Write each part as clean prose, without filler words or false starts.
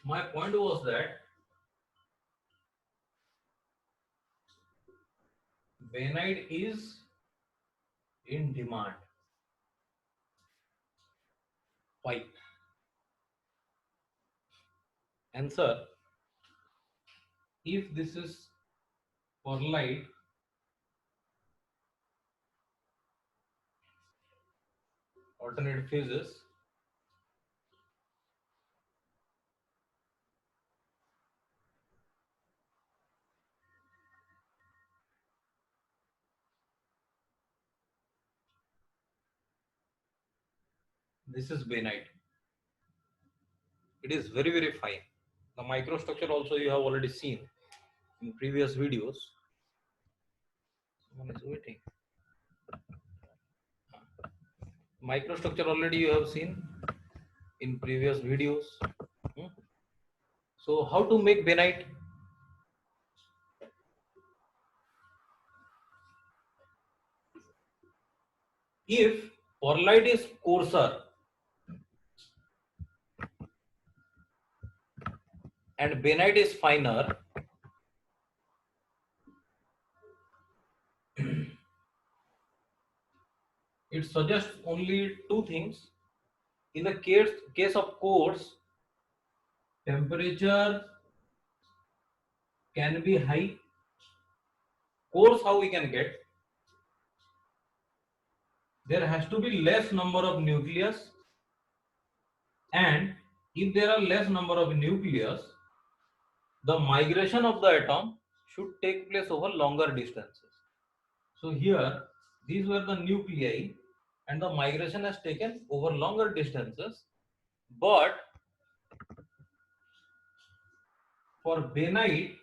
My point was that bainite is in demand. Why? Answer: if this is perlite, alternate phases, this is bainite. It is very, very fine. The microstructure also you have already seen in previous videos. Someone is waiting. Microstructure already you have seen in previous videos. Hmm? So how to make bainite? If perlite is coarser and bainite is finer, it suggests only two things. In the case of coarse, temperature can be high. Coarse, how we can get? There has to be less number of nucleus, and if there are less number of nucleus, the migration of the atom should take place over longer distances. So here, these were the nuclei, and the migration has taken over longer distances. But for bainite,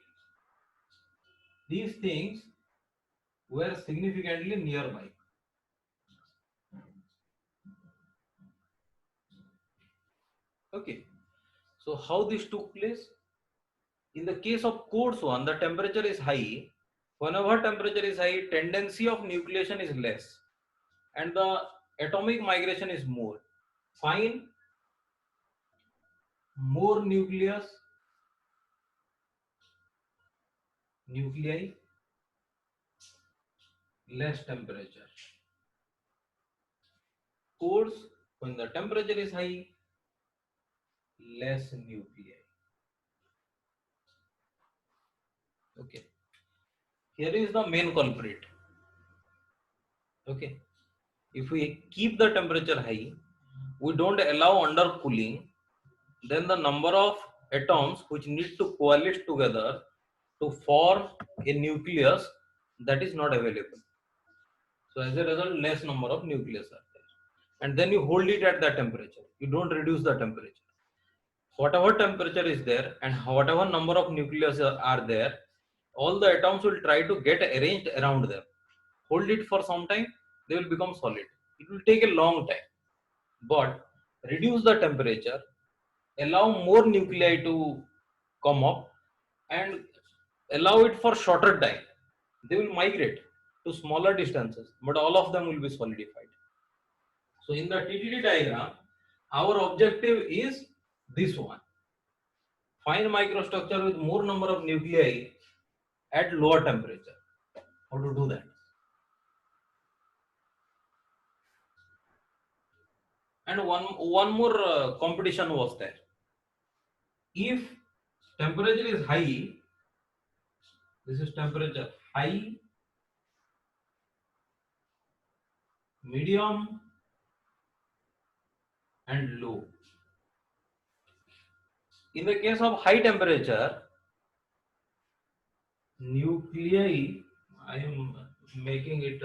these things were significantly nearby. Okay. So how this took place? In the case of coarse one, the temperature is high. Whenever temperature is high, tendency of nucleation is less, and the atomic migration is more. Fine, more nuclei, less temperature. Coarse, when the temperature is high, less nuclei. Okay. Here is the main culprit. Okay. If we keep the temperature high, we don't allow undercooling, then the number of atoms which need to coalesce together to form a nucleus, that is not available. So as a result, less number of nucleus are there. And then you hold it at that temperature. You don't reduce the temperature. Whatever temperature is there and whatever number of nucleus are there, all the atoms will try to get arranged around them. Hold it for some time, they will become solid. It will take a long time. But reduce the temperature, allow more nuclei to come up, and allow it for shorter time. They will migrate to smaller distances, but all of them will be solidified. So in the TTD diagram, our objective is this one. Find microstructure with more number of nuclei at lower temperature. How to do that? And one more competition was there. If temperature is high, this is temperature high, medium, and low. In the case of high temperature, nuclei, I am making it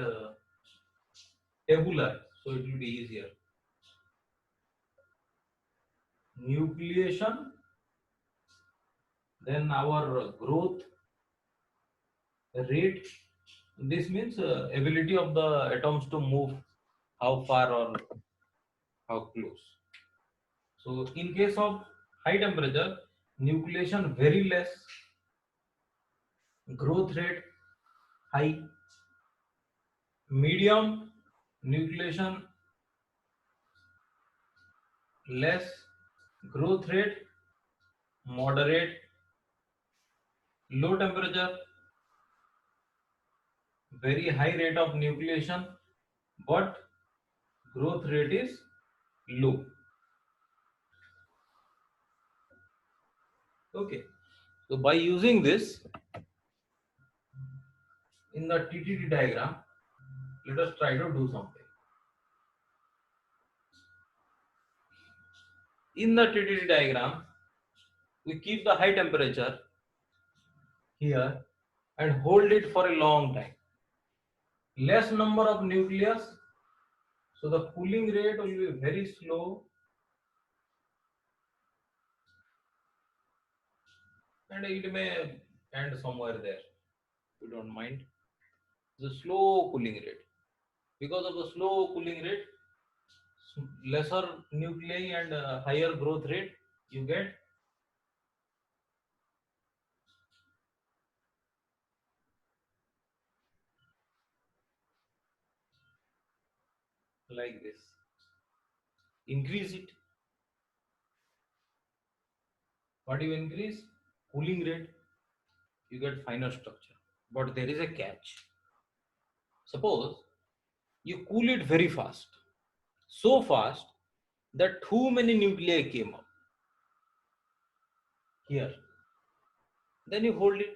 tabular so it will be easier. Nucleation, then our growth rate. This means ability of the atoms to move how far or how close. So in case of high temperature, nucleation very less, growth rate high, medium nucleation less, growth rate moderate, low temperature, very high rate of nucleation, but growth rate is low. Okay, so by using this in the TTT diagram, let us try to do something. In the TTT diagram, we keep the high temperature here and hold it for a long time. Less number of nucleus, so the cooling rate will be very slow and it may end somewhere there. You don't mind. The slow cooling rate. Because of the slow cooling rate, lesser nuclei and higher growth rate, you get like this. Increase it. What do you increase? Cooling rate. You get finer structure. But there is a catch. Suppose you cool it very fast. So fast that too many nuclei came up. Here. Then you hold it.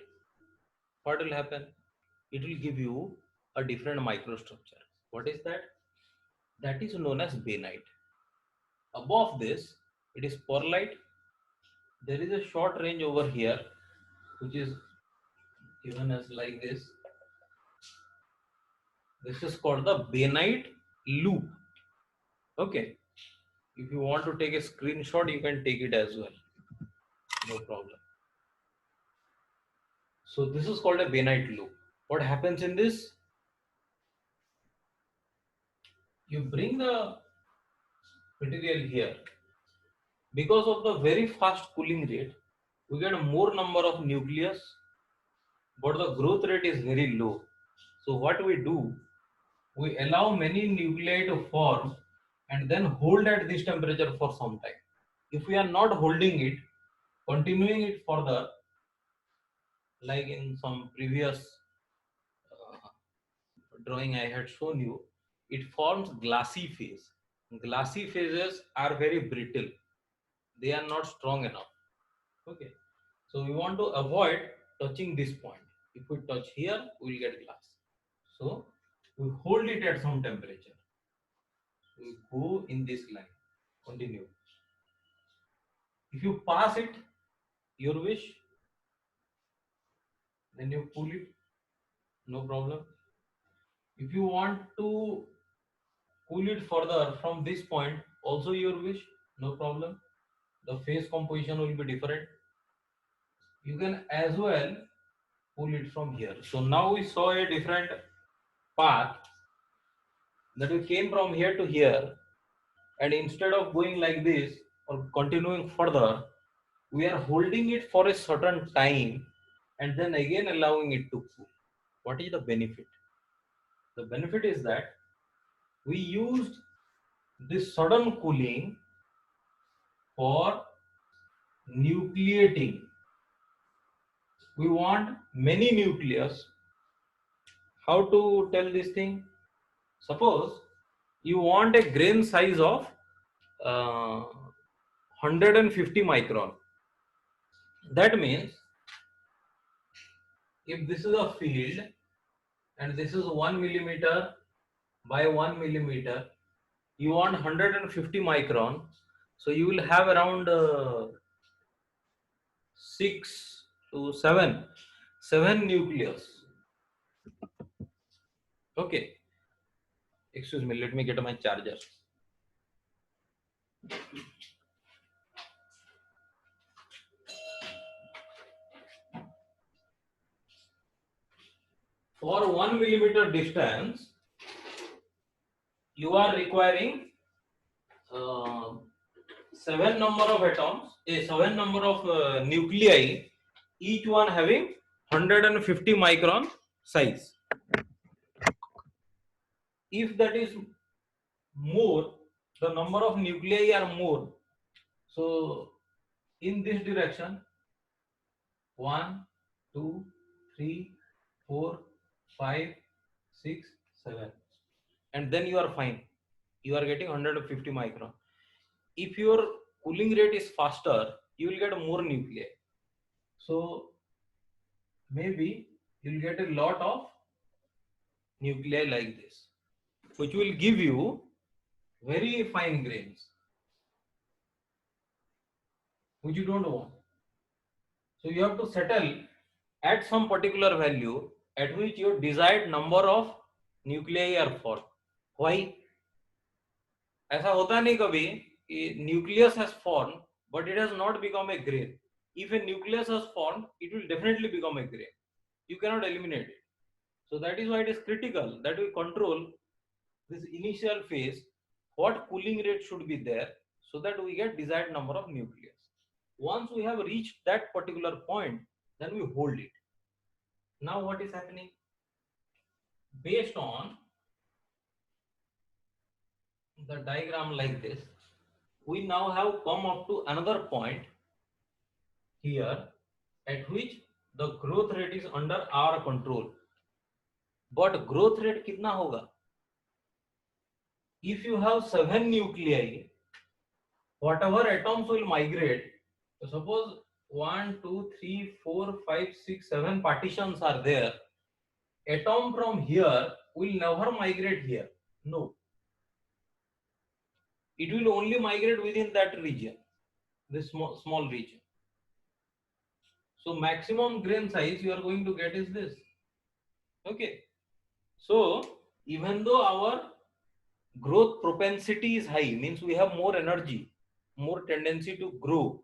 What will happen? It will give you a different microstructure. What is that? That is known as bainite. Above this, it is pearlite. There is a short range over here, which is given as like this. This is called the bainite loop. Okay. If you want to take a screenshot, you can take it as well. No problem. So this is called a bainite loop. What happens in this? You bring the material here. Because of the very fast cooling rate, we get more number of nucleus, but the growth rate is very low. So what we do, we allow many nuclei to form and then hold at this temperature for some time. If we are not holding it, continuing it further, like in some previous drawing I had shown you, it forms glassy phase. Glassy phases are very brittle. They are not strong enough. Okay. So we want to avoid touching this point. If we touch here, we will get glass. So we hold it at some temperature. We go in this line. Continue. If you pass it, your wish, then you pull it. No problem. If you want to cool it further from this point, also your wish, no problem. The phase composition will be different. You can as well pull it from here. So now we saw a different path that we came from here to here, and instead of going like this or continuing further, we are holding it for a certain time and then again allowing it to cool. What is the benefit? The benefit is that we used this sudden cooling for nucleating. We want many nucleus. How to tell this thing? Suppose you want a grain size of 150 micron. That means if this is a field and this is 1 millimeter by 1 millimeter, you want 150 micron. So you will have around 6 to 7 nucleus. Okay. Excuse me, let me get my charger. For 1 millimeter distance, you are requiring 7 number of atoms, 7 number of nuclei, each one having 150 micron size. If that is more, the number of nuclei are more, so in this direction, 1, 2, 3, 4, 5, 6, 7, and then you are fine. You are getting 150 micron. If your cooling rate is faster, you will get more nuclei. So maybe you'll get a lot of nuclei like this, which will give you very fine grains, which you don't want. So you have to settle at some particular value at which your desired number of nuclei are formed. Why? ऐसा होता नहीं कभी कि nucleus has formed but it has not become a grain. If a nucleus has formed, it will definitely become a grain. You cannot eliminate it. So that is why it is critical that we control this initial phase, what cooling rate should be there, so that we get desired number of nucleus. Once we have reached that particular point, then we hold it. Now what is happening? Based on the diagram like this, we now have come up to another point here at which the growth rate is under our control. But growth rate kitna hoga? If you have 7 nuclei, whatever atoms will migrate, so suppose 1, 2, 3, 4, 5, 6, 7 partitions are there, atom from here will never migrate here. No. It will only migrate within that region, this small region. So maximum grain size you are going to get is this. Okay. So even though our growth propensity is high, means we have more energy, more tendency to grow,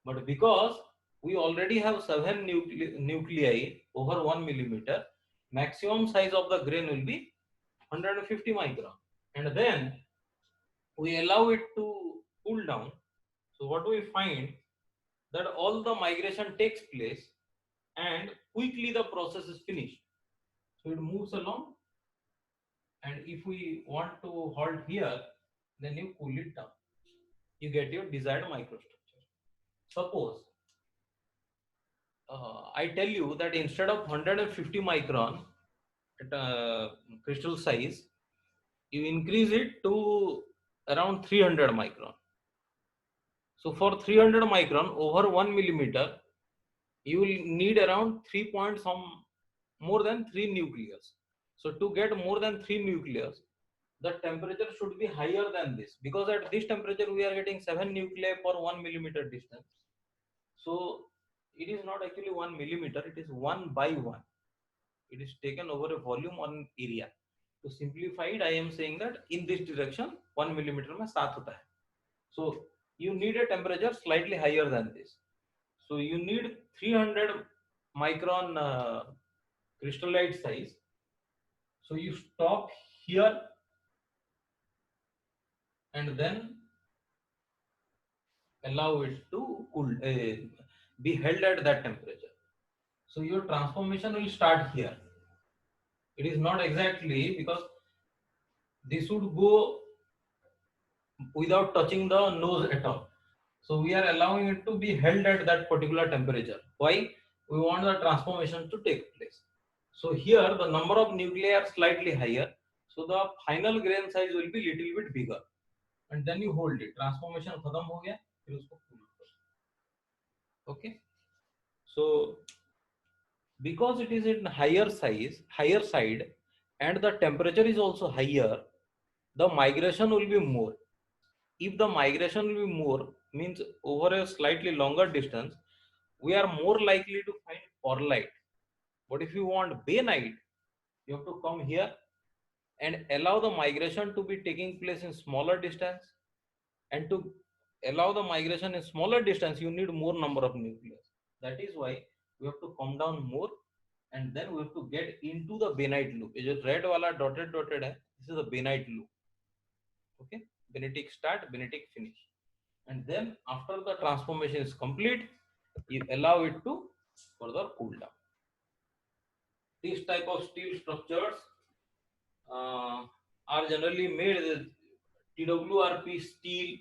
but because we already have 7 nuclei over 1 millimeter, maximum size of the grain will be 150 micron, and then we allow it to cool down. So what we find, that all the migration takes place and quickly the process is finished. So it moves along, and if we want to halt here, then you cool it down. You get your desired microstructure. Suppose I tell you that instead of 150 micron at, crystal size, you increase it to around 300 micron. So for 300 micron over 1 millimeter, you will need around 3 point some more than 3 nucleus. So to get more than 3 nucleus, the temperature should be higher than this, because at this temperature we are getting 7 nuclei per 1 millimeter distance. So it is not actually 1 millimeter, it is 1 by 1. It is taken over a volume on area. To simplify it, I am saying that in this direction 1 millimeter mein 7 hota hai. So you need a temperature slightly higher than this. So you need 300 micron crystallite size. So you stop here and then allow it to cool, be held at that temperature. So your transformation will start here. It is not exactly, because this would go without touching the nose at all. So we are allowing it to be held at that particular temperature. Why? We want the transformation to take place. So here the number of nuclei are slightly higher. So the final grain size will be little bit bigger. And then you hold it. Transformation khatam ho gaya, फिर उसको cool करो. Okay. So because it is in higher size, higher side, and the temperature is also higher, the migration will be more. If the migration will be more, means over a slightly longer distance, we are more likely to find pearlite. But if you want bainite, you have to come here and allow the migration to be taking place in smaller distance. And to allow the migration in smaller distance, you need more number of nucleus. That is why we have to come down more, and then we have to get into the bainite loop. Is red wala dotted hai? This is the bainite loop. Okay, bainitic start, bainitic finish. And then after the transformation is complete, you allow it to further cool down. These type of steel structures are generally made with TWRP steel,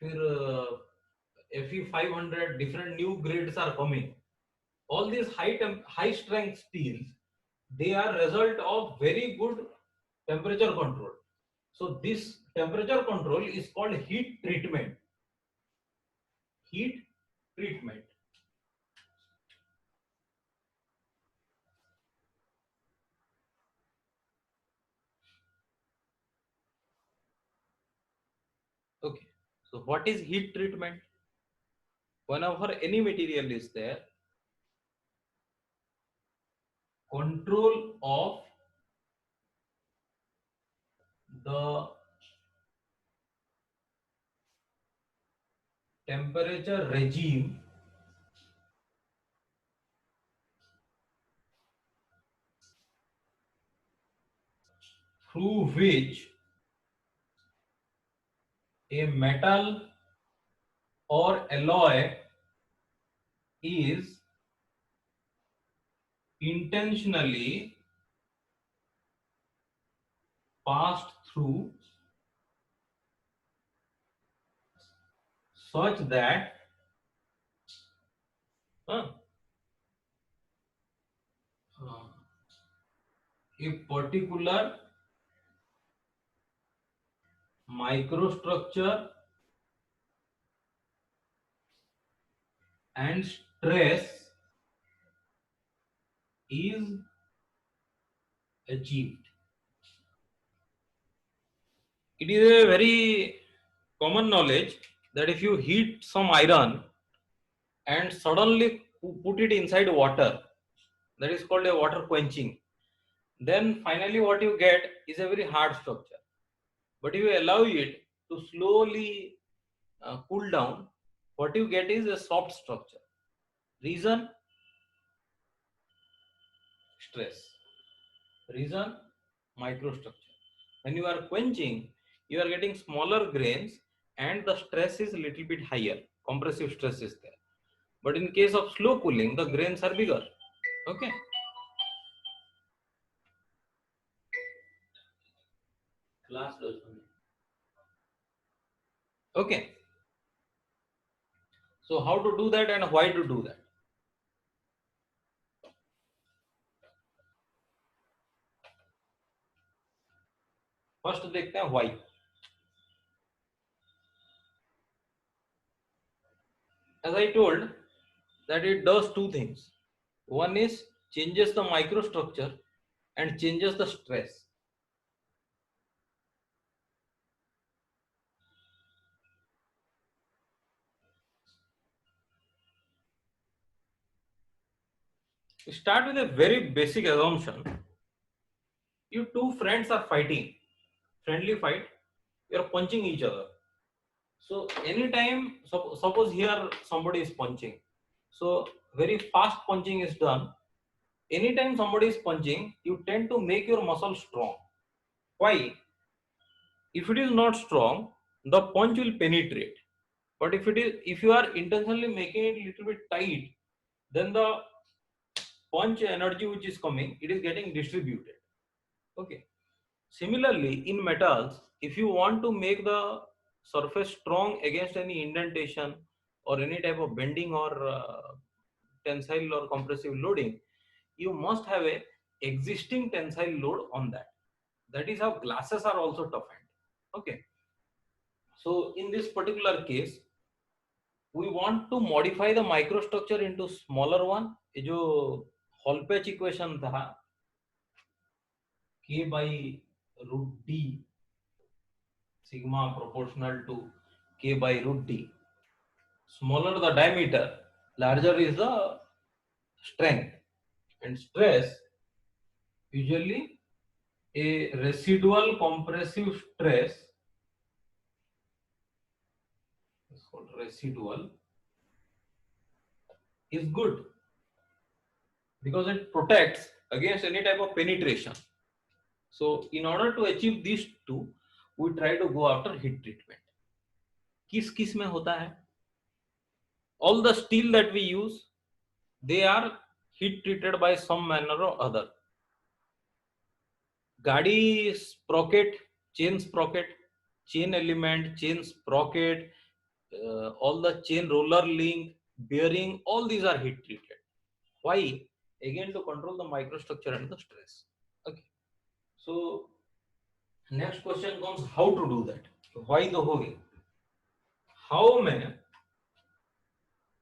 फिर Fe 500, different new grades are coming. All these high strength steels, they are result of very good temperature control. So this temperature control is called heat treatment. Heat treatment. Okay. So what is heat treatment? Whenever any material is there, control of the temperature regime through which a metal or alloy is intentionally passed through such that uh, a particular microstructure and stress is achieved. It is a very common knowledge that if you heat some iron and suddenly put it inside water, that is called a water quenching, then finally what you get is a very hard structure. But if you allow it to slowly cool down, what you get is a soft structure. Reason? Stress. Reason? Microstructure. When you are quenching, you are getting smaller grains and the stress is a little bit higher. Compressive stress is there. But in case of slow cooling, the grains are bigger. Okay. Class does only. Okay. So how to do that and why to do that? First देखते हैं why. As I told that it does two things. One is changes the microstructure and changes the stress. We start with a very basic assumption. You two friends are fighting, friendly fight, you are punching each other. So anytime, suppose here somebody is punching, so very fast punching is done. Anytime somebody is punching, you tend to make your muscle strong. Why? If it is not strong, the punch will penetrate. But if you are intentionally making it a little bit tight, then the punch energy which is coming, it is getting distributed. Okay. Similarly, in metals, if you want to make the surface strong against any indentation or any type of bending or tensile or compressive loading, you must have a existing tensile load on that. That is how glasses are also toughened. Okay. So in this particular case, we want to modify the microstructure into smaller one. ये जो हॉलपेच equation था k by root d sigma proportional to k by root d. Smaller the diameter, larger is the strength, and stress usually a residual compressive stress is called residual is good because it protects against any type of penetration. So in order to achieve these two, we try to go after heat treatment. किस किस में होता है? All the steel that we use, they are heat treated by some manner or other. गाड़ी sprocket, chain sprocket, chain element, chain sprocket, all the chain, roller link, bearing, all these are heat treated. Why? Again, to control the microstructure and the stress. Okay. So next question comes, how to do that? Why the whole? How many?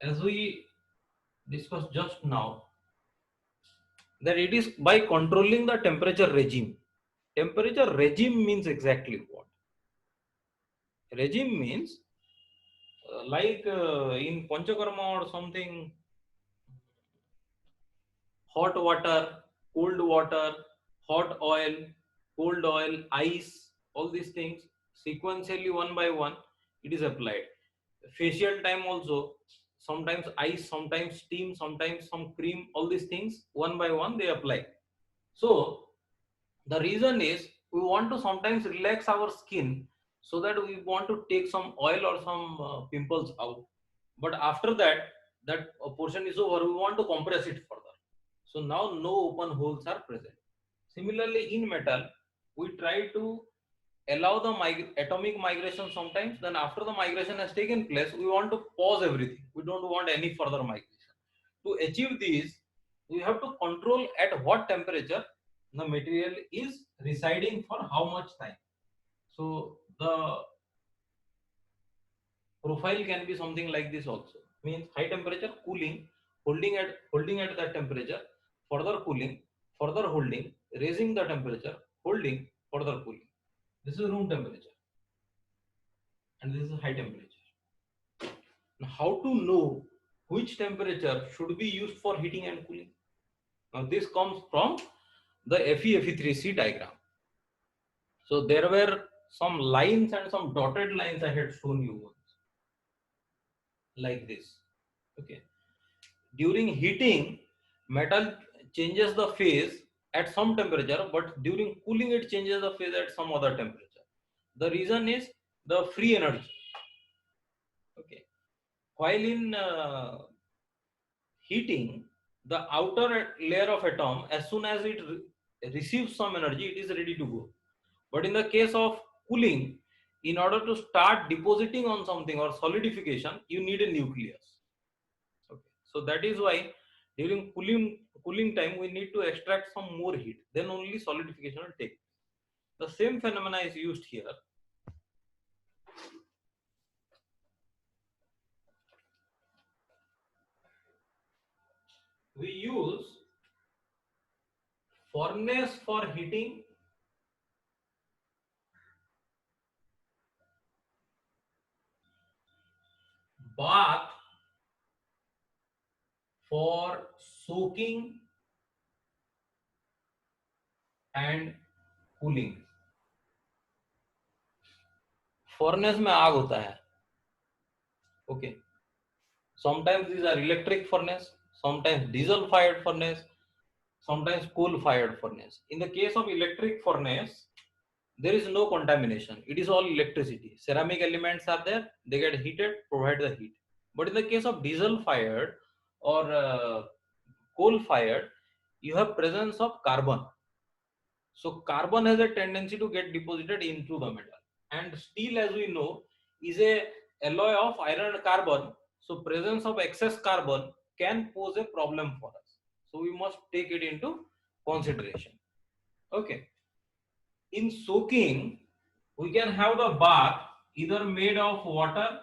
As we discussed just now, that it is by controlling the temperature regime. Temperature regime means exactly what? Regime means in Panchakarma or something, hot water, hot oil, ice, all these things sequentially one by one it is applied. Facial time also, sometimes ice, sometimes steam, sometimes some cream, all these things one by one they apply. So the reason is we want to sometimes relax our skin so that we want to take some oil or some pimples out. But after that, that portion is over, we want to compress it further. So now no open holes are present. Similarly, in metal, we try to allow the atomic migration sometimes. Then after the migration has taken place, we want to pause everything. We don't want any further migration. To achieve this, we have to control at what temperature the material is residing for how much time. So the profile can be something like this also. Means high temperature cooling, holding at that temperature, further cooling, further holding, raising the temperature, holding, further cooling. This is room temperature and this is high temperature. Now, how to know which temperature should be used for heating and cooling? Now this comes from the Fe3C diagram. So there were some lines and some dotted lines I had shown you once, like this. Okay. During heating, metal changes the phase at some temperature, but during cooling it changes the phase at some other temperature. The reason is the free energy. Okay. While in heating, the outer layer of atom, as soon as it receives some energy, it is ready to go. But in the case of cooling, in order to start depositing on something or solidification, you need a nucleus. Okay. So that is why during cooling time we need to extract some more heat. Then only solidification will take. The same phenomena is used here. We use furnace for heating, bath for soaking and cooling. Furnace में आग होता है. Okay. Sometimes these are electric furnace, sometimes diesel fired furnace, sometimes coal fired furnace. In the case of electric furnace, there is no contamination. It is all electricity. Ceramic elements are there, they get heated, provide the heat. But in the case of diesel fired or coal fired, you have presence of carbon. So carbon has a tendency to get deposited into the metal. And steel, as we know, is a alloy of iron and carbon. So presence of excess carbon can pose a problem for us. So we must take it into consideration. Okay. In soaking, we can have the bath either made of water,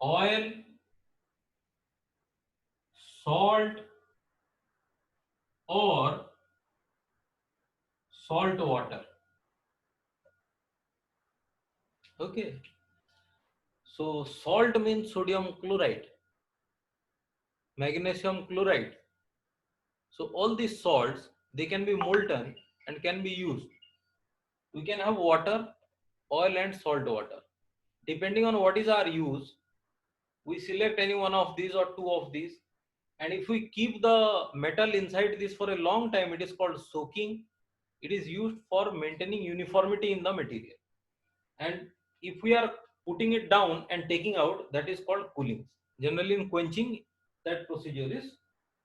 oil, salt, or salt water. Okay. So salt means sodium chloride, magnesium chloride. So all these salts, they can be molten and can be used. We can have water, oil and salt water. Depending on what is our use, we select any one of these or two of these. And if we keep the metal inside this for a long time, it is called soaking. It is used for maintaining uniformity in the material. And if we are putting it down and taking out, that is called cooling. Generally in quenching, that procedure is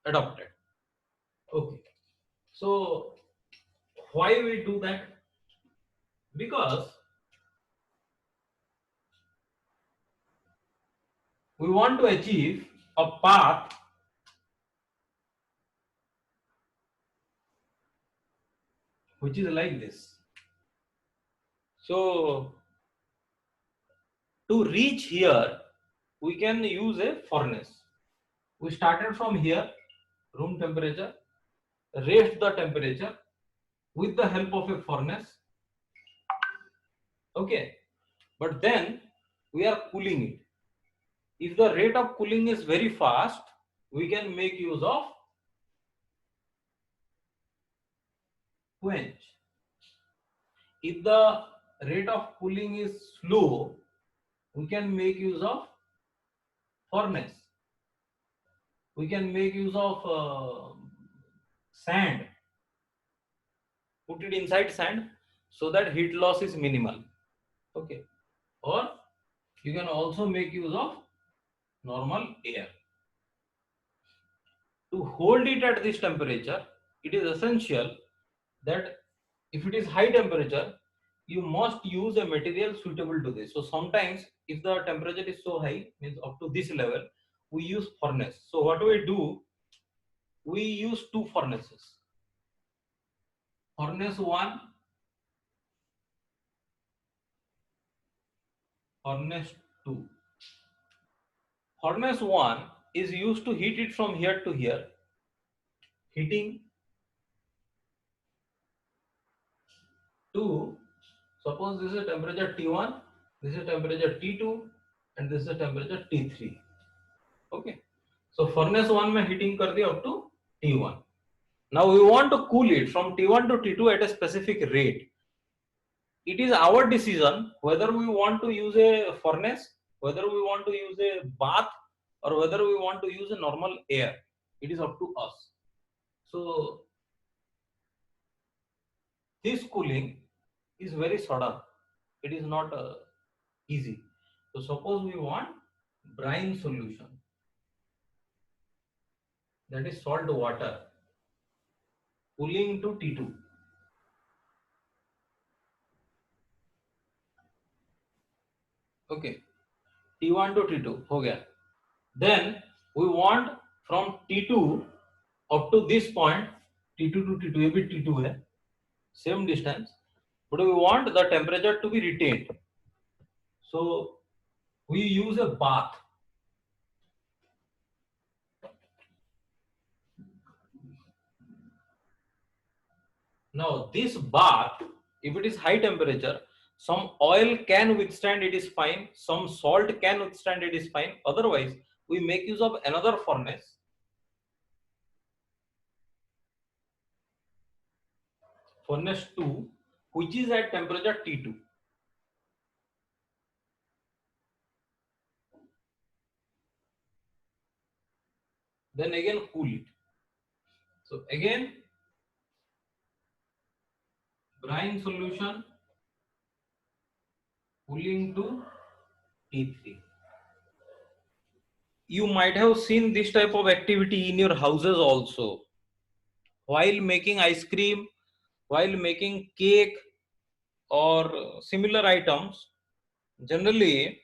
adopted. Okay. So why we do that? Because we want to achieve a path which is like this. So to reach here, we can use a furnace. We started from here, room temperature, raised the temperature with the help of a furnace. Okay, but then we are cooling it. If the rate of cooling is very fast, we can make use of quench. If the rate of cooling is slow, we can make use of furnace. We can make use of sand. Put it inside sand so that heat loss is minimal. Okay, or you can also make use of normal air. To hold it at this temperature, it is essential that if it is high temperature, you must use a material suitable to this. So sometimes if the temperature is so high, means up to this level, we use furnace. So what we do, we use two furnaces. Furnace 1, furnace 2. Furnace 1 is used to heat it from here to here. Heating 2, suppose this is temperature T1, this is temperature T2, and this is temperature T3. Okay, so furnace 1 में heating कर दिया up to T1. Now we want to cool it from T1 to T2 at a specific rate. It is our decision whether we want to use a furnace, whether we want to use a bath, or whether we want to use a normal air. It is up to us. So this cooling is very sudden. It is not easy. So suppose we want brine solution, that is salt water, cooling to T2. Okay, T1 to T2 हो गया. Then we want from T2 up to this point, T2 to T2, ये भी T2 है, same distance, but we want the temperature to be retained. So we use a bath. Now this bath, if it is high temperature, some oil can withstand, it is fine, some salt can withstand, it is fine. Otherwise we make use of another furnace, furnace 2, which is at temperature T2. Then again cool it. So again brine solution, cooling to T3. You might have seen this type of activity in your houses also. While making ice cream, while making cake or similar items, generally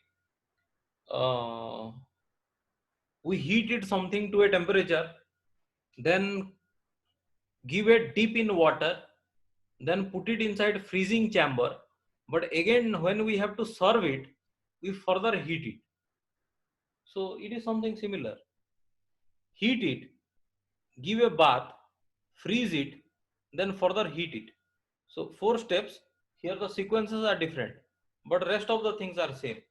we heated something to a temperature, then give a dip in water, then put it inside freezing chamber. But again, when we have to serve it, we further heat it. So it is something similar. Heat it, give a bath, freeze it, then further heat it. So 4 steps. Here the sequences are different, but rest of the things are same.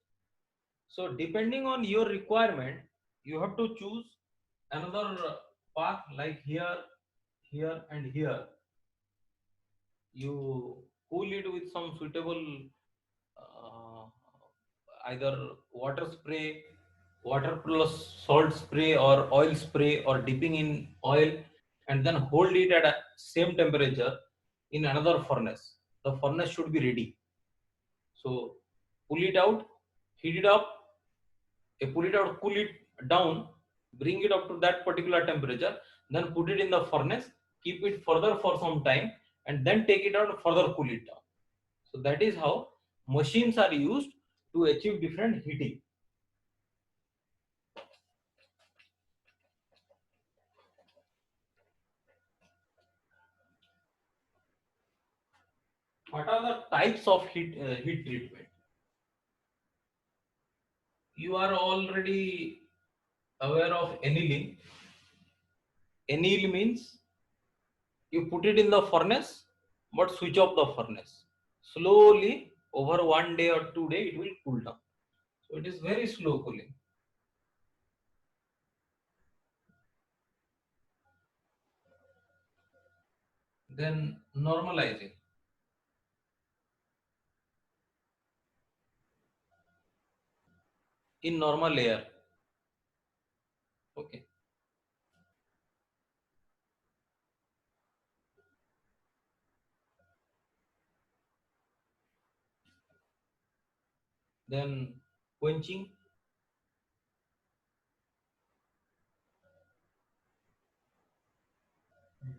So depending on your requirement, you have to choose another path, like here, here, and here. You cool it with some suitable uh, either water spray, water plus salt spray, or oil spray, or dipping in oil, and then hold it at a same temperature in another furnace. The furnace should be ready. So pull it out, heat it up, pull it out, cool it down, bring it up to that particular temperature, then put it in the furnace, keep it further for some time, and then take it out and further cool it down. So that is how machines are used to achieve different heating. What are the types of heat treatment? You are already aware of annealing. Anneal means you put it in the furnace, but switch off the furnace. Slowly, over 1 day or 2 days, it will cool down. So it is very slow cooling. Then normalizing. In normal air. Okay. Then quenching.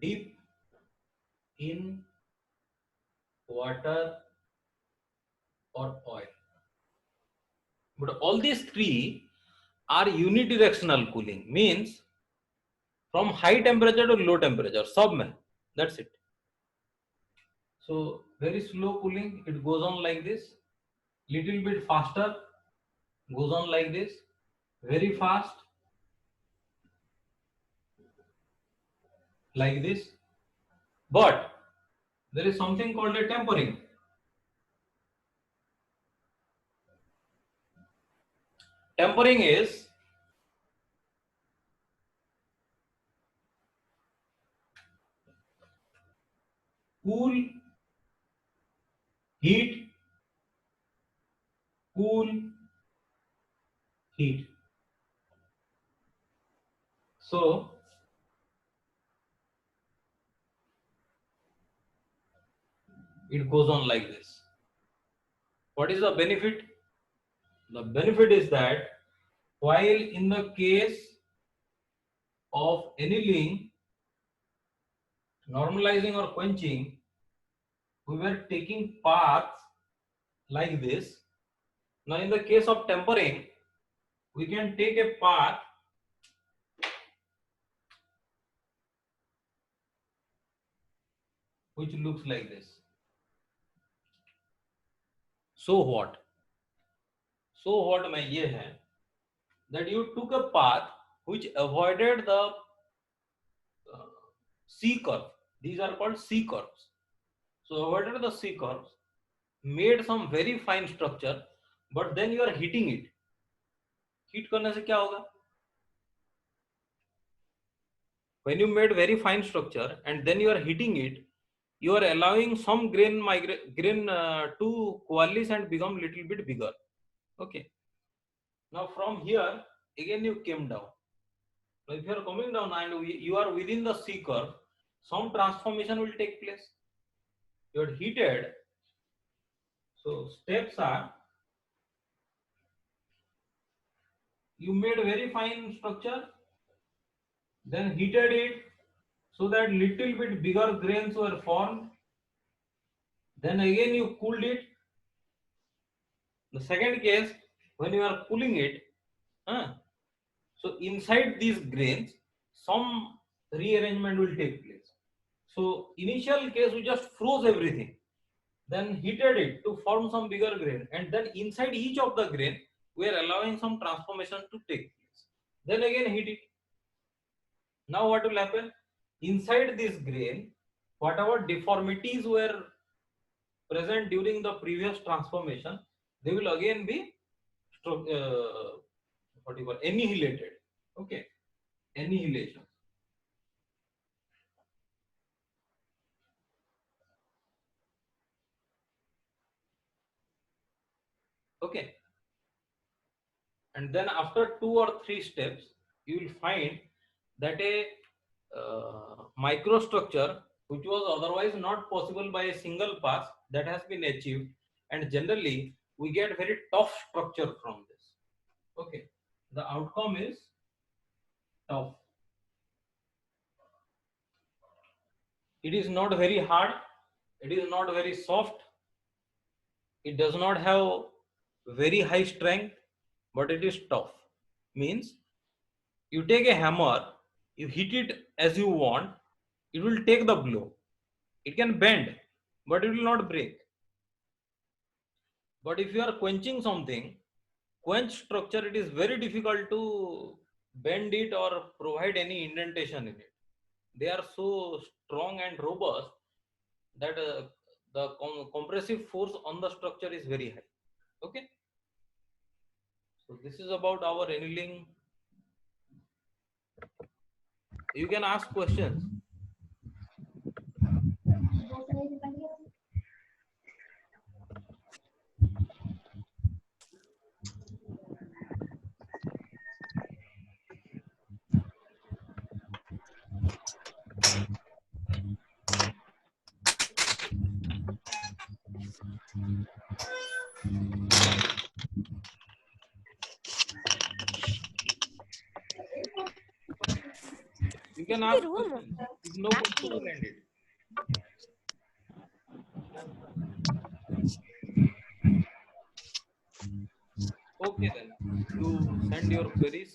Deep in water or oil. But all these three are unidirectional cooling, means from high temperature to low temperature, sub mein. That's it. So very slow cooling, it goes on like this. Little bit faster, goes on like this. Very fast, like this. But there is something called a tempering. Tempering is cool, heat, cool, heat. So it goes on like this. What is the benefit? The benefit is that while in the case of annealing, normalizing or quenching, we were taking paths like this. Now in the case of tempering, we can take a path which looks like this. So what? So what mein ye hai that you took a path which avoided the C curve. These are called C curves. So avoided the C curves, made some very fine structure, but then you are heating it. Heat करने से क्या होगा? When you made very fine structure and then you are heating it, you are allowing some grain to coalesce and become little bit bigger. Okay. Now from here again you came down. Now if you are coming down and you are within the C curve, some transformation will take place. You are heated. So steps are, you made very fine structure, then heated it so that little bit bigger grains were formed. Then again you cooled it. The second case, when you are cooling it, so inside these grains, some rearrangement will take place. So initial case we just froze everything, then heated it to form some bigger grain, and then inside each of the grain we are allowing some transformation to take place. Then again heat it. Now what will happen? Inside this grain, whatever deformities were present during the previous transformation, they will again be what you call annihilated. Okay, annihilation. Okay, and then after 2 or 3 steps, you will find that a microstructure which was otherwise not possible by a single pass, that has been achieved, and generally we get very tough structure from this. Okay, the outcome is tough. It is not very hard, it is not very soft, it does not have very high strength, but it is tough. Means you take a hammer, you hit it as you want, it will take the blow. It can bend, but it will not break. But if you are quenching something, quench structure, it is very difficult to bend it or provide any indentation in it. They are so strong and robust that the compressive force on the structure is very high. Okay. So this is about our annealing. You can ask questions. You can ask questions. If no question, we'll end it. Okay then. You send your queries.